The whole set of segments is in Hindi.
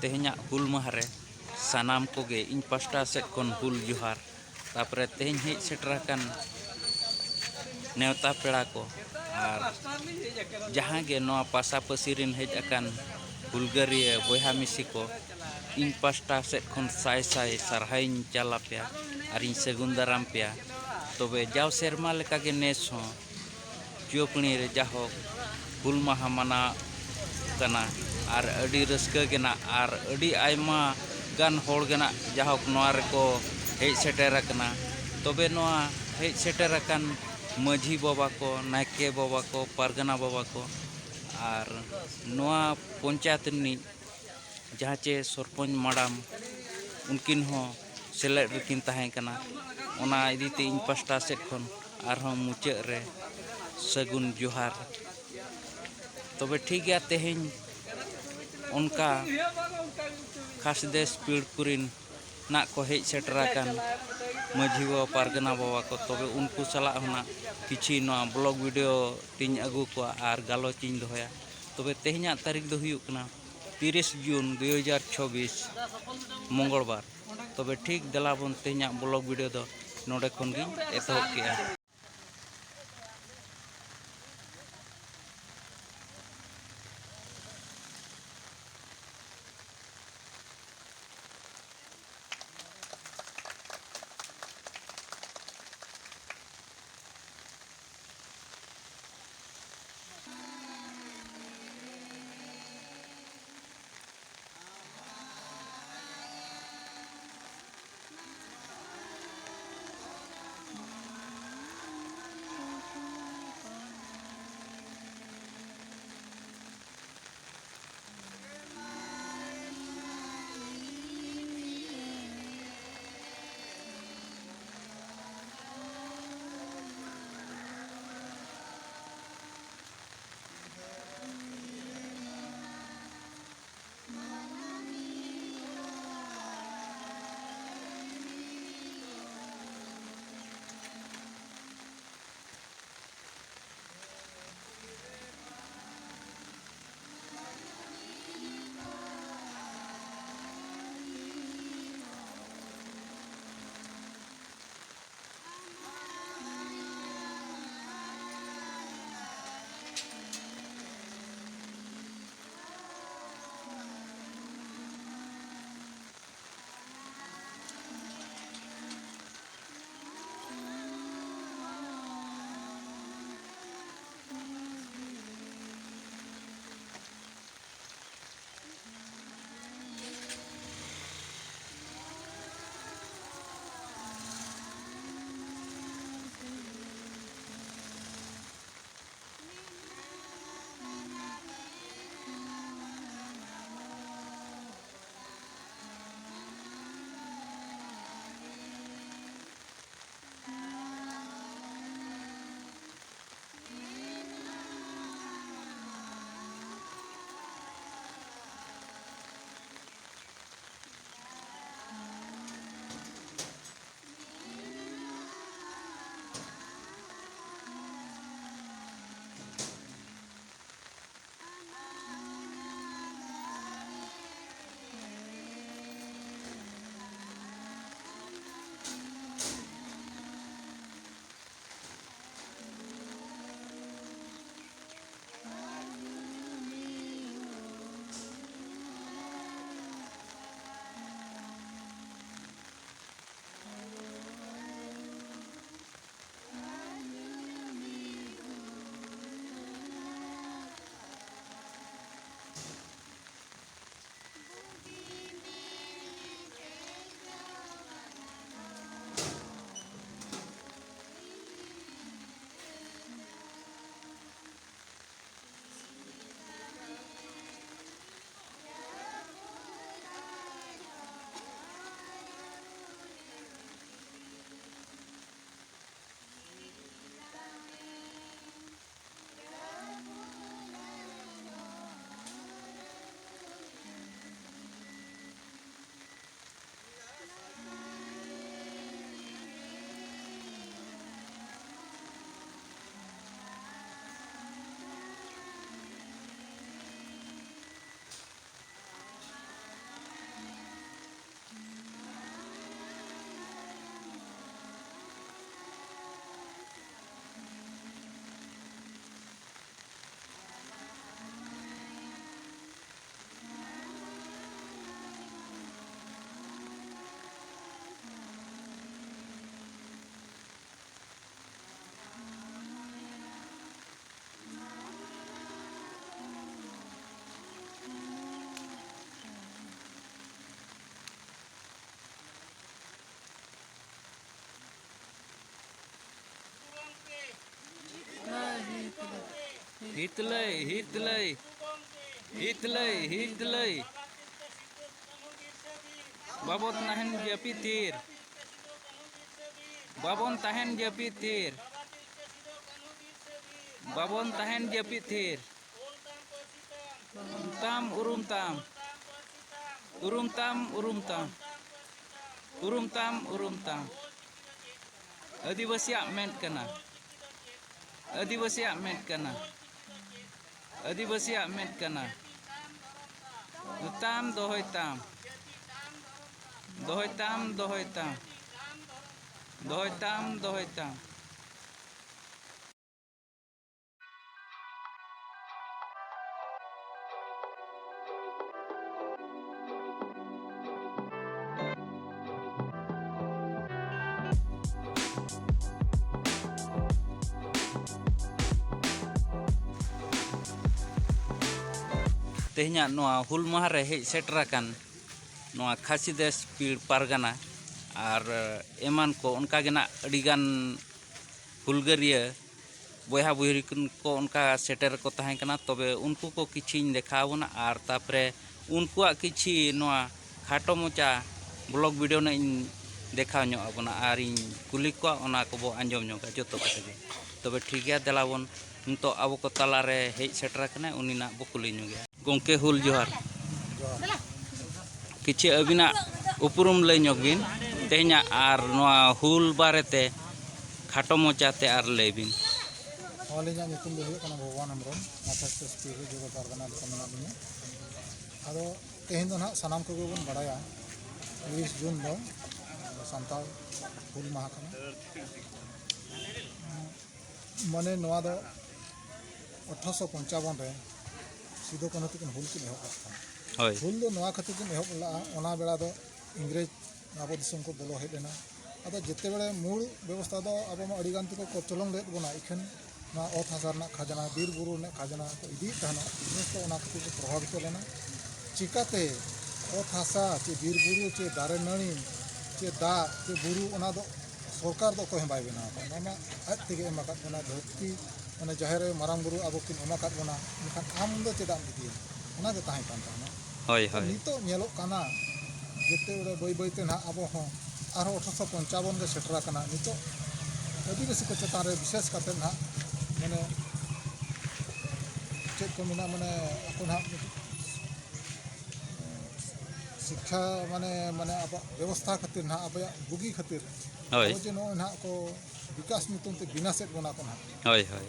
तेहना हुल महारे सानाम कोगे इन पास्टा सेट कोन हुल जुहार तापरे तेहन हेज सेटराकान नेवता पेड़ा को और जहाँ गे नोआ पासापासी रिन हेज अकान हुलगरिया बोहा मिसी को इन पास्टा सेट कोन साय साय सारहाइन चाला पे और इन सेगुन दाराम पे तबे जाव सेरमा लेका गे नेस हो जियोपणी रे जाहो हुल माहा मना कना और अडी रस्का गेना और अडी आयमा गान होड़ गेना जाहोक नोआ रेको हेज सेटेरा कना तबे नोआ हेज सेटेरा कान माझी बाबा को नायके बाबा को पारगना बाबा को और नोआ पंचायत नि जहाँ चे सरपंच माडाम उनकिन हो सेलेद रकिन ताहें कना ओना इदीते इन पास्टा सेट खन आरहों मुचाद रे सगुन जोहार तबे ठीक गया तेहें उनका खास देश पीड़ कुरिन ना को हेज सेटराकान माझी बाबा पारगना बाबा को तबे उनको सलाह होना किछि नोआ ब्लॉग वीडियो तिन अगू को आर गालोचिन दोया तबे तेहना तारीख दो हुयुग कना 30 जून 2026 मंगलवार तबे ठीक दलाबन तेहना ब्लॉग वीडियो दो नोडे खन गिन एतहब केआ। Hitlay. Babon tahan japitir. Babon tahan japitir. Babon tahan japitir. Urum tam. Adivasi Ahmed kana. Tam dohoy tam. Tehnya noa hul mahare hej seterakan noa Khasides Pir Pargana ar eman ko onka gena adigan hulgaria boyha boyri ko onka seter ko tahen kana tobe unku ko kiching dekhawona ar tapre unkuak kichi noa khato mocha blog video na in dekhaw nyo abona ar in kuli ko ona ko bo anjom nyo joto kate tobe ठीक है देलाबन नितो abo ko talare hej setrakana uni na bo kuli nyo ge gongke hul johar किछि अबिना उपरुम लय ᱧᱚᱜᱵᱤᱱ तेहना आर नोआ हुल बारेते खाटो मोचाते आर लयबिन अलिᱧᱟᱜ ᱧᱩᱛᱩᱢ ᱫᱚ ᱦᱩᱭᱩᱜ ᱠᱟᱱᱟ ᱵᱷᱚᱜᱚᱵᱟᱱ ᱦᱮᱢᱵᱨᱚᱢ ᱢᱟᱛᱷᱟᱥᱯᱤ ᱡᱚᱜᱚ ᱯᱟᱨᱜᱟᱱᱟ ᱨᱮ ᱢᱮᱱᱟᱜ ᱞᱤᱧᱟ ᱟᱫᱚ ᱛᱮᱦᱮᱧ ᱫᱚ ᱱᱟᱦᱟᱜ ᱥᱟᱱᱟᱢ ᱠᱚᱜᱮ ᱵᱚᱱ ᱵᱟᱲᱟᱭᱟ 20 ᱡᱩᱱ ᱫᱚ ᱥᱟᱱᱛᱟᱲ ᱦᱩᱞ ᱢᱟᱦᱟ ᱠᱟᱱᱟ ᱢᱟᱱᱮ ᱱᱚᱣᱟ ᱫᱚ 1855 ᱨᱮ ᱥᱤᱫᱩ ᱠᱟᱹᱱᱦᱩ ᱛᱟᱹᱠᱤᱱ ᱦᱩᱞ ᱠᱤᱱ ᱮᱦᱚᱵ ᱟᱠᱟᱫᱟ ᱦᱳᱭ ᱦᱩᱞ ᱫᱚ ᱱᱚᱣᱟ ᱠᱷᱟᱹᱛᱤᱨ ᱠᱤᱱ ᱮᱦᱚᱵ ᱞᱟᱜᱼᱟ ᱚᱱᱟ ᱵᱮᱲᱟ ᱫᱚ ᱤᱝᱨᱮᱡ ᱟᱵᱚ ᱫᱤᱥᱚᱢ ᱠᱚ ᱵᱚᱞᱚ ᱦᱮᱡ ᱞᱮᱱᱟ ᱟᱫᱚ ᱡᱮᱛᱮ ᱵᱮᱲᱮ ᱢᱩᱲ ᱵᱮᱵᱚᱥᱛᱷᱟ ᱫᱚ ᱟᱵᱚ ᱢᱟ ᱟᱹᱰᱤ ᱜᱟᱱ ᱛᱮᱠᱚ ᱠᱚᱪᱞᱚᱝ ᱞᱮᱫ ᱵᱚᱱᱟ ᱤᱠᱷᱟᱹᱱ ᱱᱚᱣᱟ ᱚᱛ ᱦᱟᱥᱟ ᱨᱮᱱᱟᱜ ᱠᱷᱟᱡᱽᱱᱟ ᱵᱤᱨ ᱵᱩᱨᱩ ᱨᱮᱱᱟᱜ ᱠᱷᱟᱡᱽᱱᱟ ᱠᱚ ᱤᱫᱤᱭᱮᱫ ᱛᱟᱦᱮᱱᱟ ᱡᱚᱛᱚ ᱚᱱᱟ ᱠᱷᱟᱹᱛᱤᱨ ᱛᱮ ᱯᱨᱚᱵᱷᱟᱵᱤᱛ ᱞᱮᱱᱟ ᱪᱤᱠᱟᱹᱛᱮ ᱚᱛ ᱦᱟᱥᱟ ᱪᱮ ᱵᱤᱨ ᱵᱩᱨᱩ ᱪᱮ ᱫᱟᱨᱮ ᱱᱟᱹᱲᱤ ᱪᱮ ᱫᱟᱜ ᱪᱮ ᱵᱩᱨᱩ ᱚᱱᱟ ᱫᱚ ᱥᱚᱨᱠᱟর ᱫᱚ ᱚᱠᱚᱭ ᱦᱚᱸ ᱵᱟᱭ ᱵᱮᱱᱟᱣ ᱟᱠᱟᱫ ᱚᱱᱟ ᱢᱟ ᱟᱡ ᱛᱮᱜᱮ ᱮᱢ ᱟᱠᱟᱫ ᱵᱚᱱᱟ ᱫᱷᱟᱹᱨᱛᱤ ᱢᱟᱱᱮ ᱡᱟᱦᱮᱨ ᱨᱮ ᱢᱟᱨᱟᱝ ᱵᱩᱨᱩ ᱟᱵᱚ ᱠᱤᱱ ᱮᱢ ᱟᱠᱟᱫ ᱵᱚᱱᱟ ᱮᱱᱠᱷᱟᱱ ᱟᱢ ᱫᱚ ᱪᱮᱫᱟᱜ ᱮᱢ ᱤᱫᱤᱭᱟ ᱚᱱᱟᱜᱮ ᱛᱟᱦᱮᱸ ᱠᱟᱱ ᱛᱟᱦᱮᱱᱟ ᱦᱳᱭ ᱦᱳᱭ ᱱᱤᱛᱚᱜ ᱧᱮᱞᱚᱜ ᱠᱟᱱᱟ ᱡᱮᱛᱮ ᱵᱮᱲᱮ ᱵᱟᱹᱭ ᱵᱟᱹᱭᱛᱮ ᱱᱟᱦᱟᱜ ᱟᱵᱚ ᱦᱚᱸ ᱟᱨᱦᱚᱸ 1855 ᱜᱮ ᱥᱮᱴᱮᱨ ᱟᱠᱟᱱᱟ ᱱᱤᱛᱚᱜ ᱟᱹᱫᱤᱵᱟᱹᱥᱤ ᱠᱚ ᱪᱮᱛᱟᱱ ᱨᱮ ᱵᱤᱥᱮᱥ ᱠᱟᱛᱮ ᱱᱟᱦᱟᱜ ᱢᱟᱱᱮ चेक को मिना माने ako ना शिक्षा माने माने अब व्यवस्था खातिर ना अब बुगी खातिर अब जे नो ना को विकास ᱧᱩᱛᱩᱢ ᱛᱮ विनाश बना को ना होय होय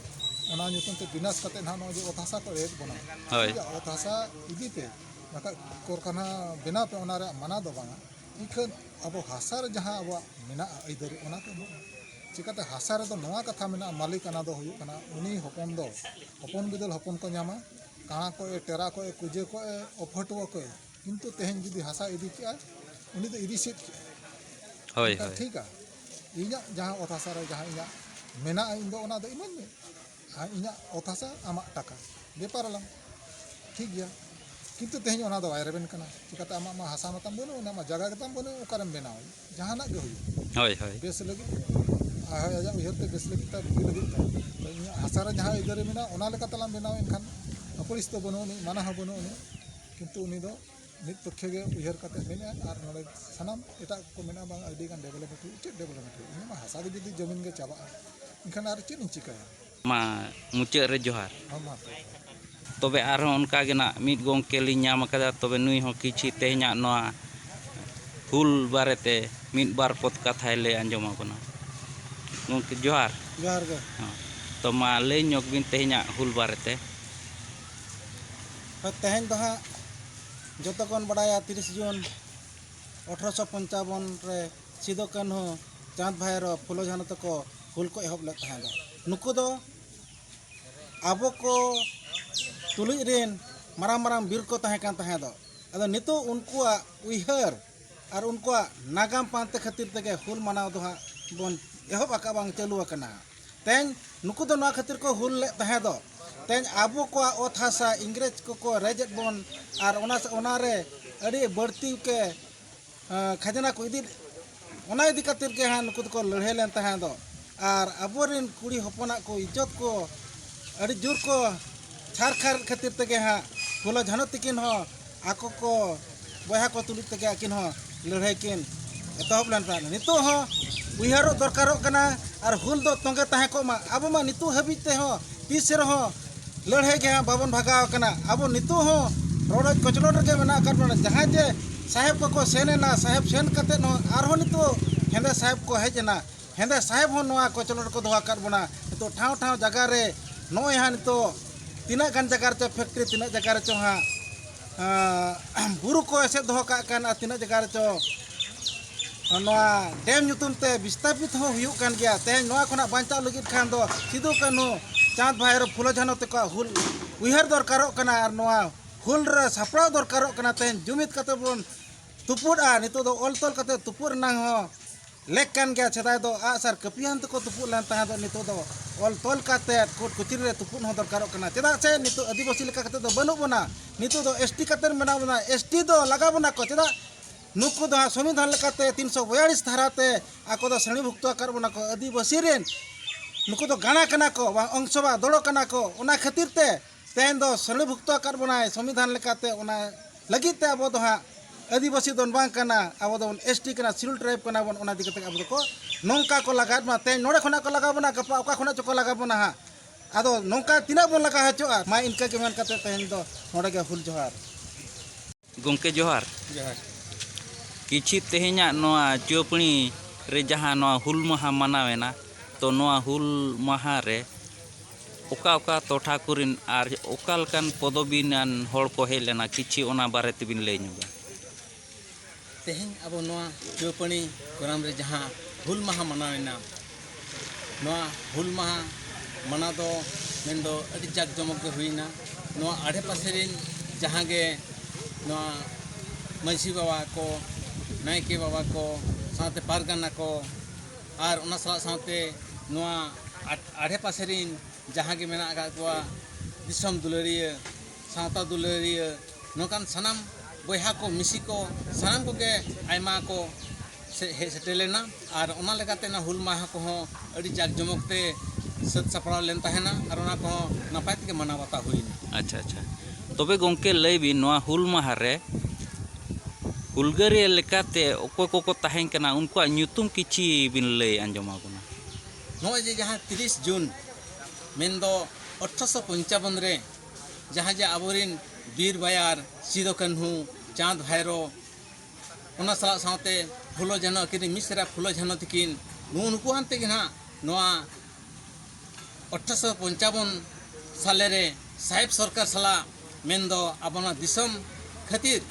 ओना ᱧᱩᱛᱩᱢ ᱛᱮ विनाश करते ना नो जे ओथासा को रेट बना होय ओथासा इदी पे बाका कोरखाना बिना पे ओना रे माना दो बांगा इखन अब हासा रे जहां अब मिना इधर ओना को चिकाते हासा रे दो नोआ कथा मिना मालिक अना दो हुयु कना उनी हपन दो हपन बिदल हपन को ᱧᱟᱢᱟ काणा को टेरा को कुजे को अफटवा को किंतु तेहन जुदी हासा इदी के उनी दो इदी सेट होय होय ठीक है इኛ जहां ओथासा रे जहां इኛ मेना इन दो ओना दो इमन में इኛ ओथासा आमा टाका बेपार लम ठीक गया किंतु तेहन ओना दो बाय रेबेन कना चिकाते आमा मा हासा मतम बनो ओना मा जगह गतम बनो ओकारम बेनाव जहाना गे हुई होय होय बेस लगी आजा उयरते बेस लगी ता बुगी लगी ता इኛ हासा रे जहां इधर मेना ओना लेका तलाम बेनाव एनखान पुलिस तो बनो उनी माना हा बनो उनी किंतु उनी दो नित पक्ष गे उयहर कते मेना आर नोडे सनाम एटा को मेना बांग आडी गान डेवलपमेंट चेक डेवलपमेंट इन मा हासा गे जदी जमीन गे चाबा इनखान आर चेक चिकाया मा मुचाद रे जोहार मा तबे आरो उनका गे ना मिद गोंके लि ᱧᱟᱢ ᱟᱠᱟᱫᱟ तबे नुई हो किछि तेहना नोआ हुल बारेते मिद बार पद कथाय ले आंजम आबोना गोंके जोहार जोहार गे तो मा ले ᱧᱚᱜ बिन तेहना हुल बारेते तेहन दो हाँ जो कौन बड़ाया 30 जून 1855 रे सिदो कान्हू चांद भाईरो फुलो झानो तको हुल को एहब ले तहां नुकु दो आबो को तुलुज रेन मारांग मारांग बीर को तहां कान तहां दो अदो नितो उनकुआ उइहर और उनकुआ नागाम पांते खातिर तके हुल मानाव दो हाँ बोन एहब आका बांग चालू आकना तेन नुकु दो ना खातिर को हुल ले तहां दो तेन आबो को ओत हासा इंग्रेज को रेजेट बोन और ओना रे अड़ी बढ़ती के खजना को इदी ओना इदी खातिर के हां नुकु को लड़े लेन तहां दो और आबोरिन कुड़ी हपना को इज्जत को अड़ी जोर को छार खातिर तक हाँ फुलो झानो तकिन आको को बया को तुलुज तक आकिन लड़ाई किन एतहब लेन नितो उहारो दरकारों और हुल दो तोंगे तहे को मा अब मा नितो हबीते तीस लड़ाई के हाँ बाबन भागाव अब नितो रोड कचलोट रे मेना जहाँ जे साहेब को सेना साहेब सेन कते नितो हेंदे साहेब को हेजना हेंदे साहेब कचलोट को दोहा कर बना नितो ठाव ठाव जगह रे नॉय हाँ नितो तीना गान जगह चो फैक्ट्री तीना जगह चो हाँ बुरु को ऐसे दोह का तीना जगह चो डैम नुतुम ते विस्थापित हुयुग कान गया तेज खुना बांचा लगित खान दो सिदु कानू चाँद भाईरो फुलो झानो तक हुल उहर दरकारों हुल रे सापड़ा दरकारों तेज जुमिद कते बन तुपुड़ा नितो दो ऑल तोल कते तुपुर नांग लेक कान गया छेदाय दो आसार कपियान तक तुपुर लेन तहा दो नितो दो ऑल तोल कते कोट कुचिर रे तुपुर हो दरकारों चेदा से नितो आदिवासी लेका कते दो बनु बना नितो दो एसटी कते मेना बना एसटी दो लगा बना को चेदा नुकु दो संविधान लेकाते 342 धाराते आको दो श्रेणीभुक्त कर बना को आदिवासी रेन नुकु दो गाना कना को अंशबा दड़ो कना को ओना खातिर ते तेन दो श्रेणीभुक्त कर बनाए संविधान लेकाते ओना लगित ते अब दो आदिवासी दोन बांग कना अब दो एसटी कना सिरुल ट्राइब कना बन ओना दिकते अब को नोंका को लगात मा तेन नोड़े खना को लगा बना गपा ओका खना चको लगा बना हा आदो नोंका तिना बन लगा हचोआ मा इनका के मन कते तेन दो नोड़े के हुल जोहार गोंके जोहार जोहार किछि तेहेña नोआ चोपणी रे जहाँ नोआ हुल माहा मनावेना तो नोआ हुल माहा रे ओका ओका टोठा कुरिन आर ओका लकान पदबीनान हड़ को हेज लेना किछि ओना बारे तेबिन लay ñuga तेहेñ अब नोआ चोपणी कोराम रे जहाँ हुल माहा मनावेना नोआ हुल माहा मना दो मेनदो अति जाक जमक गे हुइना नोआ आढ़े पासे रेन जहाँ गे नोआ मांझी बाबा को नायके बाबा को साथे पारगाना को और उना साथे नोआ आढ़े पासे रेन जहाँ के मेना का कोआ दिसम दुलारिया सावता दुलारिया नोकान सनाम बयहा को मिसी को सनाम को के आयमा को सेटेलेना और उना लेकाते ना हुल माहा को अड़ी जाक जमकते सत सपड़ा लेन तहना और उना को नपाय ते मना बाता हुइना अच्छा अच्छा तबे गोंके लay बि नोआ हुल माहा रे हुलगारिया लेकाते ओको को ताहें कना उनको ᱧᱩᱛᱩᱢ किछि बिन लay आंजमा बना नोय जे जहाँ 30 जून मेनदो 1855 रे जहाँ जे आबोरिन वीर बायार सिदो कान्हू चाँद भाईरो उना साथे फुलो झानो किन मिसरा फुलो झानो तकिन नुनको आनते गिना नोआ 1855 साले रे साहेब सरकार सला मेनदो आबना दिसम खातिर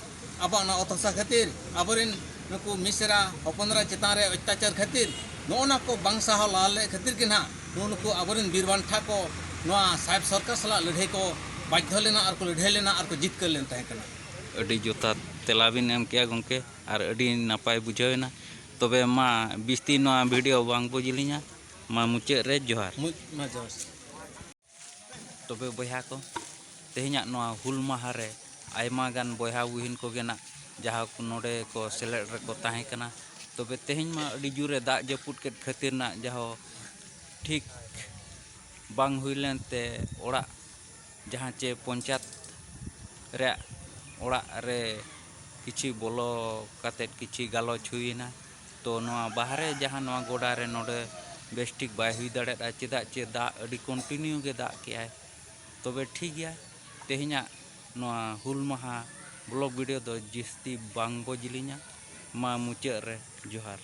आबना अतसा खातिर आबोरिन नुकु मिसरा हपनरा चितान रे अत्याचार खातिर नोना को बांगसा लाले खातिर गिना नुनको आबोरिन वीरबांठा को नोआ साहेब सरकार सला लड़ाई को बाध्य लेना और को लड़ाई लेना और को जीत कर लेन तहे कना अड़ी जोता तेलाबिन एम किया गोंके और अड़ी नापाय बुझावेना तबे मा बिस्ती नोआ वीडियो बांग बुझलिना मा मुचे रे जोहार मा जोहार तबे बयहा को तेहेña नोआ हुल माहा रे आयमा गान बयहा बुहिन को गेना जहाँ को नोडे को सेलेट रे को ताहे कना तबे तेहेñ मा अड़ी जुरे दाग जपुट के खातिर ना जहाँ ठीक बांग हुइलेन ते ओड़ा जहाँ चे पंचायत रे ओड़ा रे किछि बोलो कातेट किछि गालोच हुइना तो नोआ बाहरे जहाँ नोआ गोडा रे नोडे बेस्टिक बाय हुई दाड़ेदा चेदा चे दाग अड़ी कंटिन्यू गे दाग के आय तबे ठीक गया तेहेña नोआ हुल माहा ब्लॉग वीडियो दो जिस्ती बांग बजलिना मा मुचाद रे जोहार।